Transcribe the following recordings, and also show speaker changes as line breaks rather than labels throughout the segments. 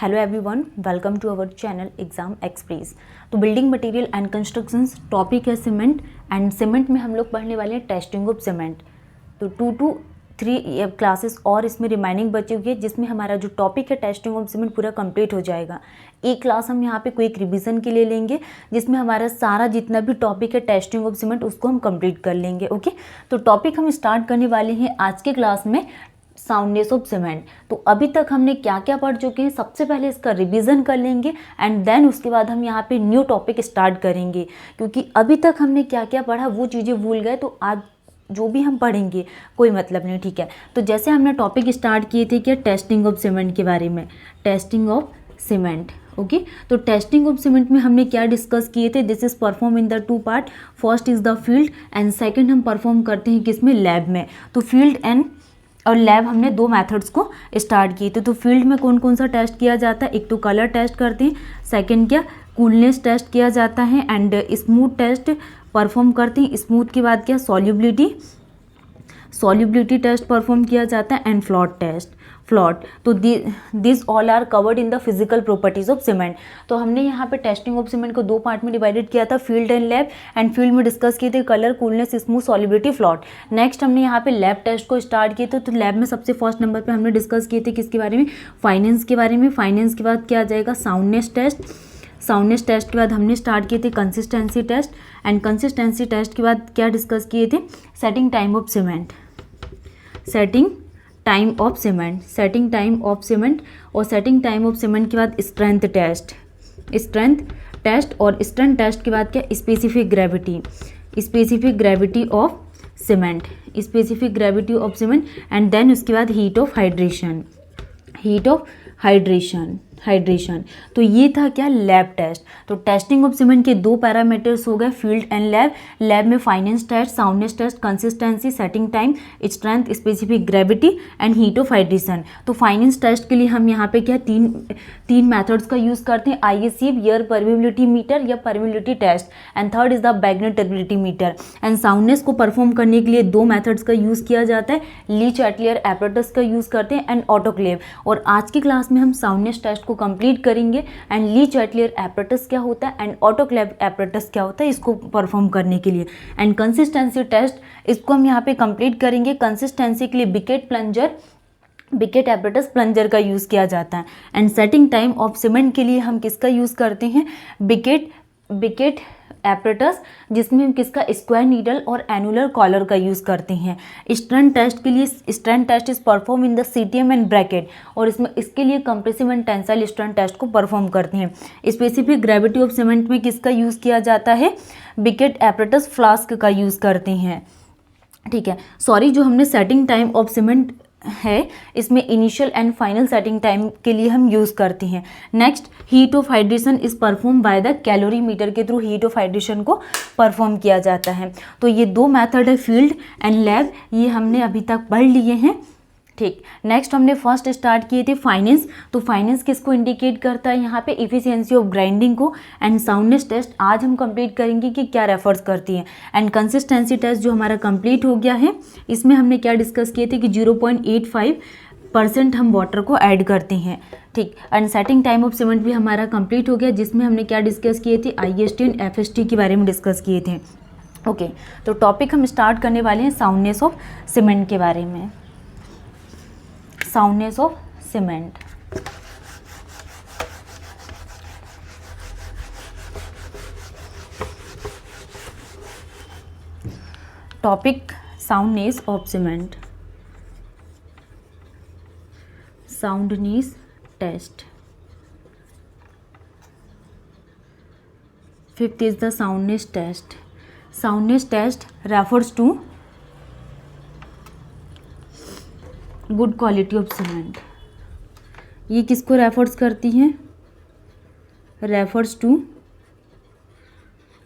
Hello everyone, welcome to our channel exam express. तो building material and constructions topic है cement, and cement में हम लोग पढ़ने वाले हैं टेस्टिंग ऑफ सीमेंट। तो 2 to 3 क्लासेस और इसमें रिमाइनिंग बची हुई है, जिसमें हमारा जो टॉपिक है टेस्टिंग ऑफ सीमेंट पूरा कंप्लीट हो जाएगा। एक क्लास हम यहाँ पे क्विक रिवीजन के लिए लेंगे, जिसमें हमारा सारा जितना भी टॉपिक है टेस्टिंग ऑफ सीमेंट उसको हम कंप्लीट कर लेंगे। ओके, तो टॉपिक हम स्टार्ट करने वाले हैं आज के क्लास में साउंडनेस ऑफ सीमेंट। तो अभी तक हमने क्या क्या पढ़ चुके हैं, सबसे पहले इसका रिवीजन कर लेंगे एंड देन उसके बाद हम यहाँ पे न्यू टॉपिक स्टार्ट करेंगे, क्योंकि अभी तक हमने क्या क्या पढ़ा वो चीज़ें भूल गए, तो आज जो भी हम पढ़ेंगे कोई मतलब नहीं। ठीक है, तो जैसे हमने टॉपिक स्टार्ट किए थे क्या, टेस्टिंग ऑफ सीमेंट के बारे में, टेस्टिंग ऑफ सीमेंट। ओके, तो टेस्टिंग ऑफ सीमेंट में हमने क्या डिस्कस किए थे, this is perform in the 2 part, first is the field and second हम परफॉर्म करते हैं किसमें, लैब में। तो फील्ड एंड और लैब हमने 2 मेथड्स को स्टार्ट किए थे। तो फील्ड में कौन कौन सा टेस्ट किया जाता है, एक तो कलर टेस्ट करते हैं, सेकंड क्या कूलनेस टेस्ट किया जाता है, एंड स्मूथ टेस्ट परफॉर्म करते हैं। स्मूथ के बाद क्या सॉल्युबिलिटी टेस्ट परफॉर्म किया जाता है, एंड फ्लॉट टेस्ट। तो this all are covered in the physical properties of cement. तो हमने यहाँ पे टेस्टिंग ऑफ सीमेंट को 2 पार्ट में डिवाइडेड किया था, field and lab. And field में डिस्कस किए थे colour, coolness, smooth, solubility, float. Next हमने यहाँ पे लैब टेस्ट को स्टार्ट किए थे। तो लैब में सबसे फर्स्ट नंबर पे हमने डिस्कस किए थे किसके बारे में, फाइनेंस के बारे में। फाइनेंस के बाद क्या आ जाएगा, साउंडनेस टेस्ट। साउंडनेस टेस्ट के बाद हमने स्टार्ट किए थे consistency test, and consistency test के बाद क्या डिस्कस किए थे, setting time of cement. Setting time of cement और सेटिंग टाइम ऑफ सीमेंट के बाद स्ट्रेंथ टेस्ट और स्ट्रेंथ टेस्ट के बाद क्या, specific gravity of cement and then उसके बाद हीट ऑफ हाइड्रेशन। तो ये था क्या, लैब टेस्ट। तो टेस्टिंग ऑफ सीमेंट के 2 पैरामीटर्स हो गए, फील्ड एंड लैब। लैब में finance test, soundness test, consistency, setting time, strength, specific gravity and heat of hydration. तो फाइनेंस टेस्ट के लिए हम यहाँ पे क्या तीन मेथड्स का यूज़ करते हैं, ISE एयर परमिबिलिटी मीटर या permeability test, and third is the magnetostability meter. And soundness को परफॉर्म करने के लिए 2 मेथड्स का यूज़ किया जाता है, ली-चाटलियर एपरेटस का यूज़ करते हैं एंड ऑटोक्लेव। और आज की क्लास में हम साउंडनेस टेस्ट को कंप्लीट करेंगे, एंड ली-चाटलियर एपरेटस क्या होता है एंड ऑटोक्लेव एपरेटस क्या होता है इसको परफॉर्म करने के लिए। एंड कंसिस्टेंसी टेस्ट, इसको हम यहाँ पे कंप्लीट करेंगे। कंसिस्टेंसी के लिए बिकेट एपरेटस प्लंजर का यूज़ किया जाता है। And setting time of cement के लिए हम किसका यूज़ करते हैं, बिकेट एपरेटस, जिसमें हम किसका, स्क्वायर नीडल और एनुलर कॉलर का यूज़ करते हैं। स्ट्रेंथ टेस्ट के लिए strength test is perform in the CTM and bracket, और इसके लिए compressive and tensile strength test को परफॉर्म करते हैं। स्पेसिफिक ग्रेविटी ऑफ सीमेंट में किसका यूज़ किया जाता है, बिकेट एपरेटस फ्लास्क का यूज़ करते हैं। ठीक है, सॉरी, जो हमने सेटिंग टाइम ऑफ सीमेंट है इसमें initial and final setting time के लिए हम यूज़ करते हैं। Next, heat of hydration is perform by the calorimeter के थ्रू हीट ऑफ हाइड्रेशन को परफॉर्म किया जाता है। तो ये 2 मेथड है, फील्ड एंड लैब, ये हमने अभी तक पढ़ लिए हैं। ठीक, नेक्स्ट हमने फर्स्ट स्टार्ट किए थे फाइनेंस। तो फाइनेंस किसको इंडिकेट करता है, यहाँ पे इफिशियंसी ऑफ ग्राइंडिंग को। एंड साउंडनेस टेस्ट आज हम कंप्लीट करेंगे कि क्या रेफर्स करती है। एंड कंसिस्टेंसी टेस्ट जो हमारा कंप्लीट हो गया है, इसमें हमने क्या डिस्कस किए थे कि 0.85% हम वाटर को ऐड करते हैं। ठीक, and setting time of cement भी हमारा कंप्लीट हो गया, जिसमें हमने क्या डिस्कस किए थे, IST एंड FST के बारे में डिस्कस किए थे। ओके, तो टॉपिक हम स्टार्ट करने वाले हैं साउंडनेस ऑफ सीमेंट के बारे में। Soundness of cement, topic soundness of cement, soundness test. 5th is the soundness test. Soundness test refers to good quality of cement. ये किसको रेफर्स करती हैं, refers to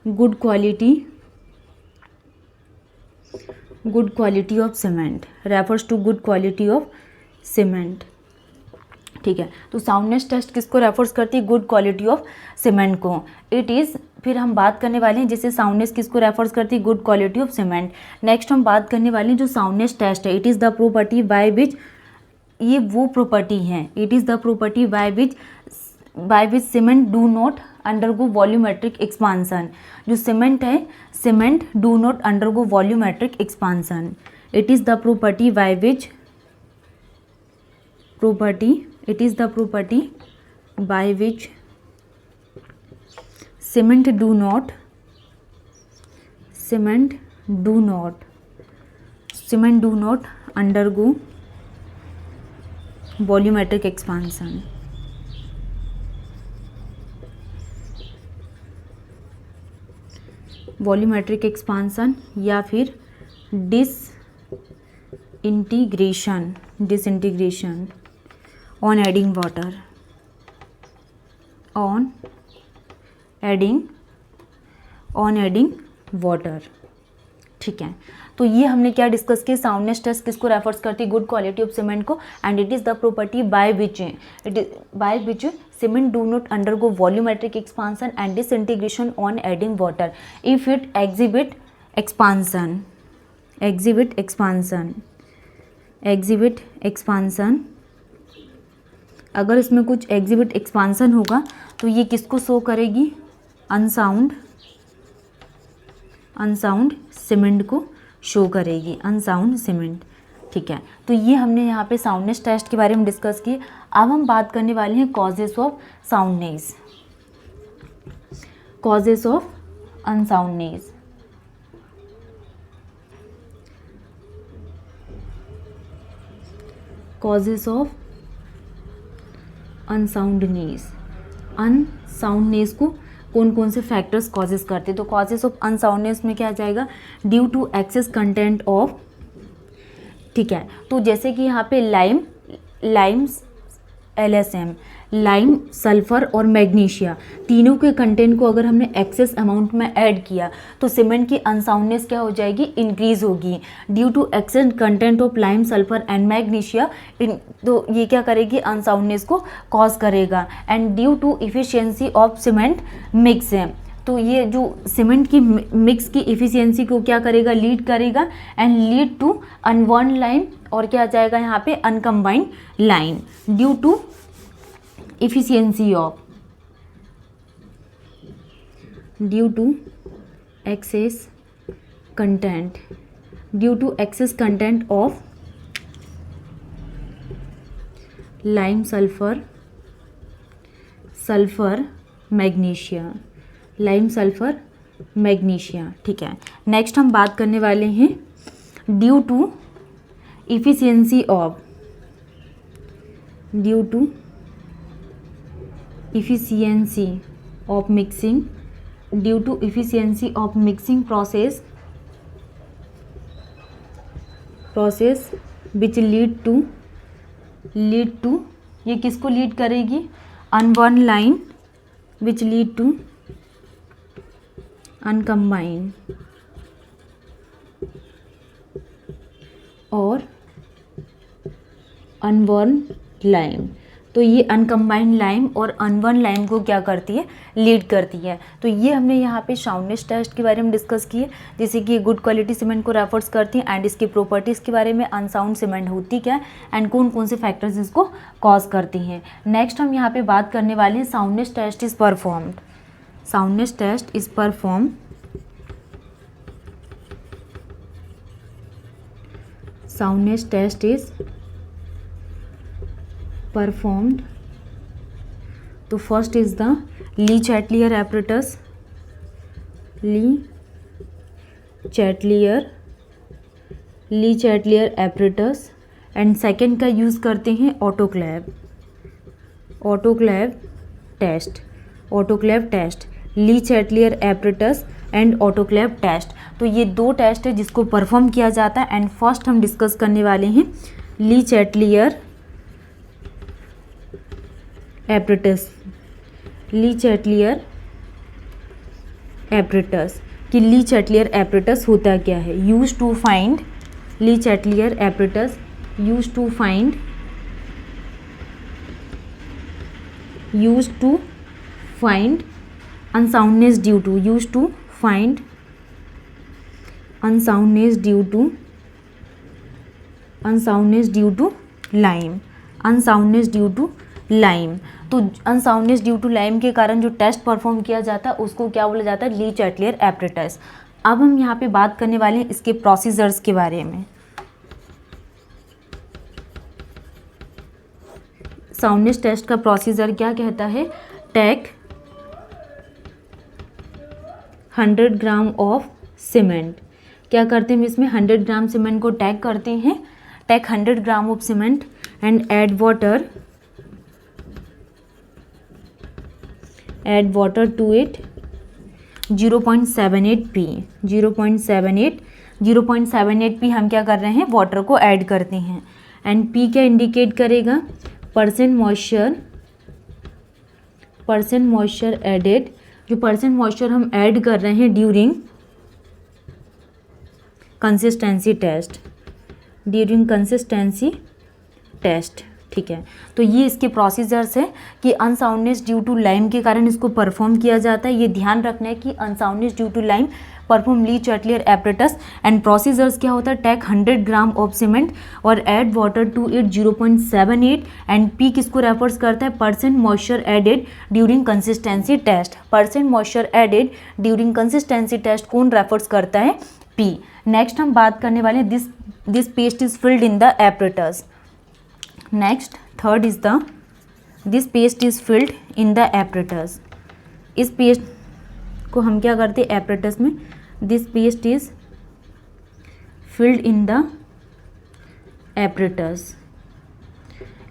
good quality of cement, refers to good quality of cement. ठीक है, तो soundness test किसको refers करती है, गुड क्वालिटी ऑफ सीमेंट को। इट इज़, फिर हम बात करने वाले हैं जैसे साउंडनेस किसको रेफर्स करती है, good quality of cement. Next हम बात करने वाले हैं जो साउंडनेस टेस्ट है, it is the property by which ये वो प्रॉपर्टी है, it is the property by which cement do not undergo volumetric expansion. जो सीमेंट है, cement do not undergo volumetric expansion. It is the property by which it is the property by which cement do not undergo volumetric expansion। Volumetric expansion या फिर disintegration on adding water। ठीक है, तो ये हमने क्या discuss किया, soundness test किसको रेफर्स करती है, गुड क्वालिटी ऑफ सीमेंट को, and it is the property by which cement do not undergo volumetric expansion and disintegration on adding water if it exhibit expansion. अगर इसमें कुछ एग्जिबिट एक्सपांसन होगा तो ये किसको शो करेगी, अनसाउंड सीमेंट को शो करेगी, अनसाउंड सीमेंट। ठीक है, तो ये हमने यहाँ पे साउंडनेस टेस्ट के बारे में डिस्कस किए। अब हम बात करने वाले हैं causes of soundness, causes of unsoundness. Causes of unsoundness को कौन कौन से फैक्टर्स कॉजेस करते हैं, तो कॉजेस ऑफ अनसाउंडनेस में क्या आ जाएगा, due to excess content of. ठीक है, तो जैसे कि यहाँ पे लाइम LSM, लाइम, सल्फर और मैग्नीशिया, तीनों के कंटेंट को अगर हमने एक्सेस अमाउंट में ऐड किया तो सीमेंट की अनसाउंडनेस क्या हो जाएगी, इंक्रीज होगी। Due to excess content of lime, sulphur and magnesia, तो ये क्या करेगी, अनसाउंडनेस को कॉज करेगा। And due to efficiency of cement mix है, तो ये जो सीमेंट की मिक्स की इफिशियंसी को क्या करेगा, लीड करेगा, and lead to unbound line, और क्या आ जाएगा यहाँ पे, uncombined line. Due to efficiency of, due to excess content of lime, sulfur, magnesium, ठीक है। नेक्स्ट हम बात करने वाले हैं due to efficiency of mixing, due to efficiency of mixing process which lead to ये किसको लीड करेगी, अनवन लाइन, which lead to अनकम्बाइन और अनवन लाइन। तो ये अनकम्बाइंड लाइम और अनवन लाइम को क्या करती है, लीड करती है। तो ये हमने यहाँ पे साउंडनेस टेस्ट के बारे में डिस्कस किए, जैसे कि गुड क्वालिटी सीमेंट को रेफर्स करती है, एंड इसकी प्रॉपर्टीज़ के बारे में, अनसाउंड सीमेंट होती क्या है, एंड कौन कौन से फैक्टर्स इसको कॉज करती हैं। नेक्स्ट हम यहाँ पे बात करने वाले हैं soundness test is performed. Soundness test is perform soundness test is performed। तो first is the Le Chatelier apparatus, and second का यूज़ करते हैं autoclave test, Le Chatelier apparatus and autoclave test. तो ये दो टेस्ट है जिसको परफॉर्म किया जाता है, एंड फर्स्ट हम डिस्कस करने वाले हैं ली चैटलियर एपरेटस कि ली चैटलियर एपरेटस होता क्या है। Use to find Le Chatelier apparatus use to find unsoundness due to lime, unsoundness due to lime. तो अनसाउंडनेस ड्यू टू लाइम के कारण जो टेस्ट परफॉर्म किया जाता है उसको क्या बोला जाता है, ली चैटलियर एपरेटस। अब हम यहाँ पे बात करने वाले हैं इसके प्रोसीजर्स के बारे में। साउंडनेस टेस्ट का प्रोसीजर क्या कहता है, टेक 100 ग्राम ऑफ सीमेंट। क्या करते हैं, इसमें 100 ग्राम सीमेंट को टैग करते हैं, take 100 gram of cement and add water to it 0.78 P. 0.78 P हम क्या कर रहे हैं, वाटर को ऐड करते हैं। एंड पी क्या इंडिकेट करेगा, परसेंट मॉइस्चर एडेड, जो परसेंट मॉइस्चर हम ऐड कर रहे हैं ड्यूरिंग कंसिस्टेंसी टेस्ट, ठीक है। तो ये इसके प्रोसीजर्स है कि अनसाउंडनेस ड्यू टू लाइम के कारण इसको परफॉर्म किया जाता है। ये ध्यान रखना है कि unsoundness due to lime perform Le Chatelier apparatus. And procedures क्या होता है, टेक 100 ग्राम ऑफ सीमेंट और add water to it 0.78। And P किसको रेफर्स करता है, percent moisture added during consistency test. Percent moisture added during consistency test कौन refers करता है, पी। नेक्स्ट हम बात करने वाले हैं this paste is filled in the apparatus. Next third is this paste is filled in the apparatus. इस paste को हम क्या करते हैं एपरेटस में, this paste is filled in the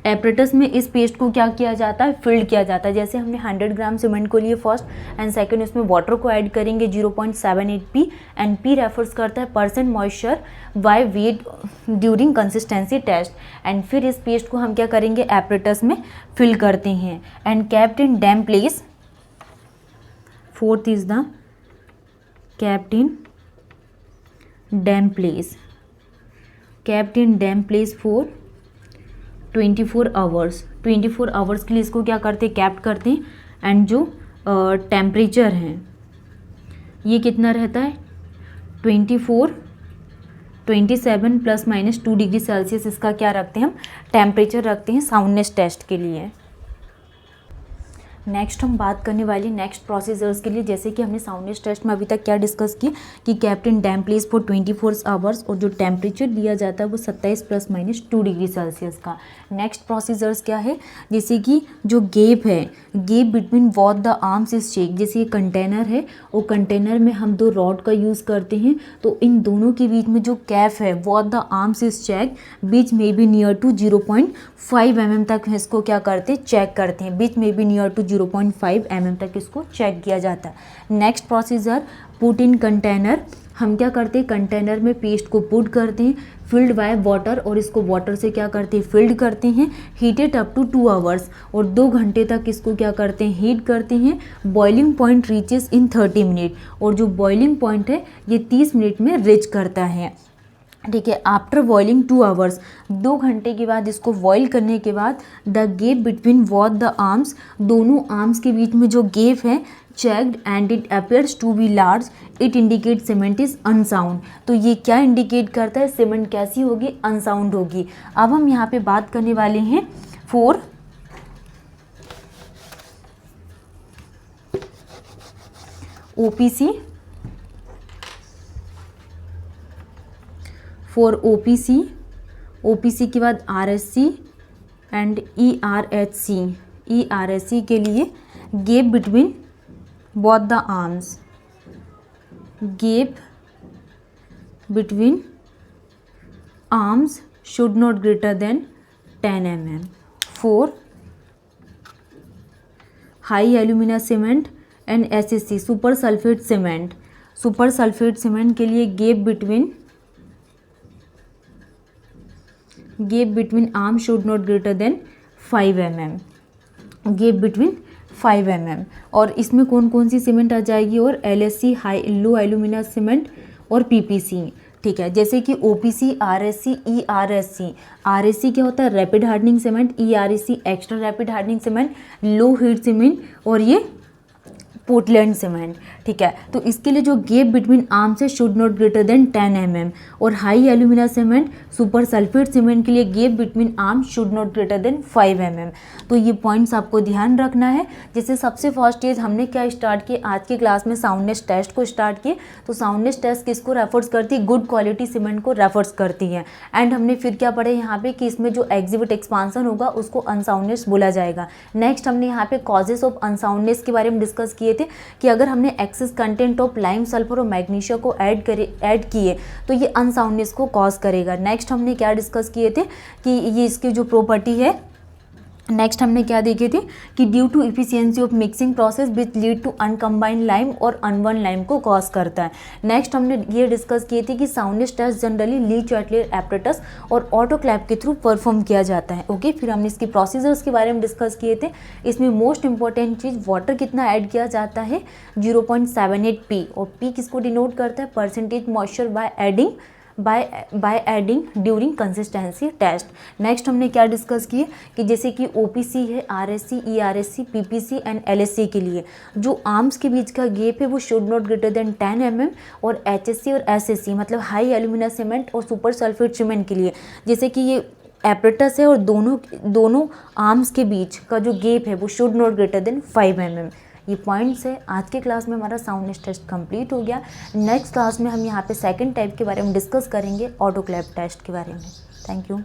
apparatus में इस पेस्ट को क्या किया जाता है, फिल्ड किया जाता है। जैसे हमने 100 ग्राम सीमेंट को लिए फर्स्ट एंड सेकंड, इसमें वाटर को ऐड करेंगे 0.78 पी। एंड पी रेफर्स करता है percent moisture by weight during consistency test. And फिर इस पेस्ट को हम क्या करेंगे, एपरेटस में फिल करते हैं and kept in damp place. Fourth is the kept in damp place for 24 hours. 24 hours के लिए इसको क्या करते हैं, कैप्ट करते हैं। एंड जो टेम्परेचर है ये कितना रहता है, 27 ± 2 डिग्री सेल्सियस इसका क्या रखते हैं, हम टेम्परेचर रखते हैं साउंडनेस टेस्ट के लिए। नेक्स्ट हम बात करने वाले नेक्स्ट प्रोसीजर्स के लिए। जैसे कि हमने साउंडनेस टेस्ट में अभी तक क्या डिस्कस किया कि kept in damp place for 24 hours और जो टेम्परेचर दिया जाता है वो 27 ± 2 डिग्री सेल्सियस का। नेक्स्ट प्रोसीजर्स क्या है, जैसे कि जो गैप है, gap between both the arms is check. जैसे ये कंटेनर है और कंटेनर में हम 2 रॉड का यूज़ करते हैं, तो इन दोनों के बीच में जो गैप है both the arms is check, बीच में भी नियर टू 0.5 mm तक इसको क्या करते हैं, चेक करते हैं। बीच में भी नियर टू 0.5 mm तक इसको चेक किया जाता है। Next procedure, put in container. हम क्या करते हैं, कंटेनर में पेस्ट को पुट करते हैं, फिल्ड बाय वाटर, और इसको वाटर से क्या करते हैं, फिल्ड करते हैं। हीटेड अप टू 2 आवर्स, और 2 घंटे तक इसको क्या करते हैं, हीट करते हैं। बॉइलिंग पॉइंट रीचेस इन 30 मिनट, और जो बॉइलिंग पॉइंट है ये 30 मिनट में रीच करता है, ठीक है। आफ्टर बॉइलिंग 2 आवर्स, 2 घंटे के बाद इसको बॉईल करने के बाद the gap between both the arms, दोनों आर्म्स के बीच में जो गैप है checked and it appears to be large, it indicate cement is unsound. तो ये क्या इंडिकेट करता है, सीमेंट कैसी होगी, अनसाउंड होगी। अब हम यहाँ पे बात करने वाले हैं फॉर ओपीसी, फॉर ओपीसी के बाद आरएससी एंड ईआरएचसी के लिए gap between both the arms, gap between arms should not greater than 10 mm। For high alumina cement and SSC super sulphate cement के लिए gap between arm should not greater than 5 mm, gap between 5 mm। और इसमें कौन कौन सी cement आ जाएगी, और LSC high low alumina cement और PPC, ठीक है। जैसे कि ओपीसी, आरएससी, ईआरएससी। आरएससी क्या होता है, rapid hardening cement, ERSC extra rapid hardening cement, low heat cement, और ये पोर्टलैंड सीमेंट, ठीक है। तो इसके लिए जो गैप बिटवीन आर्म्स है should not greater than 10 mm, और high alumina cement super sulphate cement के लिए gap between arms should not greater than 5 mm। तो ये पॉइंट्स आपको ध्यान रखना है। जैसे सबसे फर्स्ट चीज़ हमने क्या स्टार्ट किया आज की क्लास में, साउंडनेस टेस्ट को स्टार्ट किए। तो साउंडनेस टेस्ट किसको रेफर्स करती है, गुड क्वालिटी सीमेंट को रेफर्स करती है। एंड हमने फिर क्या पढ़ा यहाँ पे कि इसमें जो एग्जिबिट एक्सपांसन होगा उसको अनसाउंडनेस बोला जाएगा। नेक्स्ट हमने यहाँ पे कॉजेस ऑफ अनसाउंडनेस के बारे में डिस्कस किए थे कि अगर हमने excess content of lime, sulphur और मैग्नीशिया को ऐड किए तो ये अनसाउंडनेस को कॉज करेगा। नेक्स्ट हमने क्या डिस्कस किए थे कि ये इसकी जो प्रॉपर्टी है, नेक्स्ट हमने क्या देखे थे कि due to efficiency of mixing process which lead to uncombined lime और अनबर्न लाइम को कॉज करता है। नेक्स्ट हमने ये डिस्कस किए थे कि soundness test generally Le Chatelier apparatus और ऑटोक्लैप के थ्रू परफॉर्म किया जाता है। ओके, फिर हमने इसकी प्रोसीजर्स के बारे में डिस्कस किए थे। इसमें मोस्ट इंपॉर्टेंट चीज़ वाटर कितना ऐड किया जाता है, 0.78 p, और p किसको डिनोट करता है, percentage moisture by adding during consistency test. Next हमने क्या डिस्कस किए कि जैसे कि ओपीसी है, RSC, ERSC, PPC and LSC के लिए जो आर्म्स के बीच का गैप है वो should not greater than 10 mm, और एचएससी और एसएससी मतलब हाई एल्यूमिना सीमेंट और सुपर सल्फेट सीमेंट के लिए जैसे कि ये एपरेटस है और दोनों आर्म्स के बीच का जो गैप है वो should not greater than 5 mm। ये पॉइंट्स है। आज के क्लास में हमारा साउंडनेस टेस्ट कंप्लीट हो गया। नेक्स्ट क्लास में हम यहाँ पे सेकंड टाइप के बारे में डिस्कस करेंगे, ऑटोक्लैप टेस्ट के बारे में। Thank you.